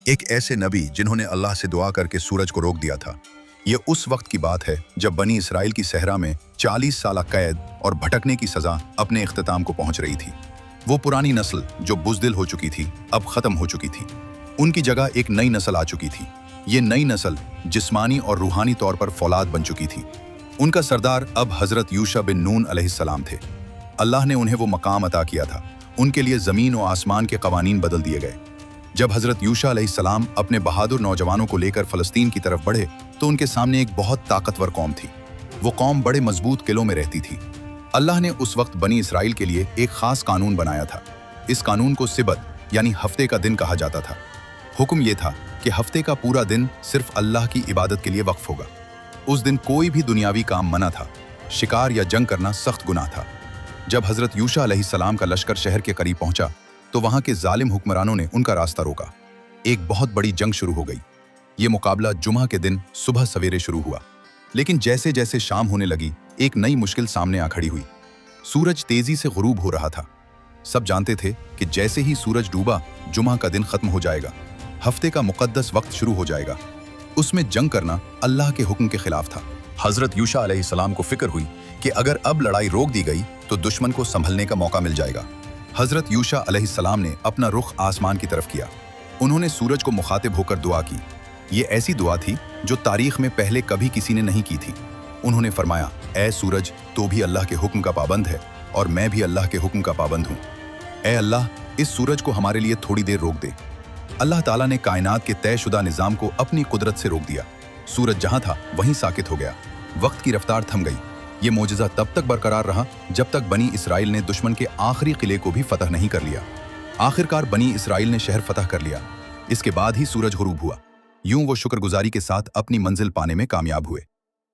एक ऐसे नबी जिन्होंने अल्लाह से दुआ करके सूरज को रोक दिया था। ये उस वक्त की बात है जब बनी इसराइल की सहरा में 40 साल कैद और भटकने की सजा अपने इख्तिताम को पहुंच रही थी। वो पुरानी नस्ल जो बुज़दिल हो चुकी थी अब खत्म हो चुकी थी। उनकी जगह एक नई नस्ल आ चुकी थी। ये नई नस्ल जिस्मानी और रूहानी तौर पर फौलाद बन चुकी थी। उनका सरदार अब हजरत यूशा बिन नून अलैहिस्सलाम थे। अल्लाह ने उन्हें वो मकाम अता किया था। उनके लिए ज़मीन और आसमान के कवानीन बदल दिए गए। जब हजरत यूशा अलैहिस्सलाम अपने बहादुर नौजवानों को लेकर फ़लस्तीन की तरफ बढ़े तो उनके सामने एक बहुत ताकतवर कौम थी। वो कौम बड़े मजबूत किलों में रहती थी। अल्लाह ने उस वक्त बनी इसराइल के लिए एक ख़ास कानून बनाया था। इस कानून को सिबत यानी हफ्ते का दिन कहा जाता था। हुक्म ये था कि हफ्ते का पूरा दिन सिर्फ अल्लाह की इबादत के लिए वक्फ होगा। उस दिन कोई भी दुनियावी काम मना था। शिकार या जंग करना सख्त गुनाह था। जब हजरत यूशा अलैहिस्सलाम का लश्कर शहर के करीब पहुंचा तो वहां के जालिम हुक्मरानों ने उनका रास्ता रोका। एक बहुत बड़ी जंग शुरू हो गई। ये मुकाबला जुमा के दिन सुबह सवेरे शुरू हुआ, लेकिन जैसे जैसे शाम होने लगी एक नई मुश्किल सामने आ खड़ी हुई। सूरज तेजी से गुरूब हो रहा था। सब जानते थे कि जैसे ही सूरज डूबा जुमा का दिन खत्म हो जाएगा, हफ्ते का मुकद्दस वक्त शुरू हो जाएगा। उसमें जंग करना अल्लाह के हुक्म के खिलाफ था। हजरत यूशा अलैहिस्सलाम को फिक्र हुई कि अगर अब लड़ाई रोक दी गई तो दुश्मन को संभलने का मौका मिल जाएगा। हजरत यूशा अलैहिस्सलाम ने अपना रुख आसमान की तरफ किया। उन्होंने सूरज को मुखातिब होकर दुआ की। ये ऐसी दुआ थी जो तारीख में पहले कभी किसी ने नहीं की थी। उन्होंने फरमाया, ऐ सूरज, तो भी अल्लाह के हुक्म का पाबंद है और मैं भी अल्लाह के हुक्म का पाबंद हूँ। ऐ अल्लाह, इस सूरज को हमारे लिए थोड़ी देर रोक दे। अल्लाह ताला ने कायनात के तयशुदा निज़ाम को अपनी कुदरत से रोक दिया। सूरज जहाँ था वहीं साकित हो गया। वक्त की रफ्तार थम गई। ये मोजज़ा तब तक बरकरार रहा जब तक बनी इसराइल ने दुश्मन के आखिरी किले को भी फतह नहीं कर लिया। आखिरकार बनी इसराइल ने शहर फतह कर लिया। इसके बाद ही सूरज गुरूब हुआ। यूं वो शुक्रगुजारी के साथ अपनी मंजिल पाने में कामयाब हुए।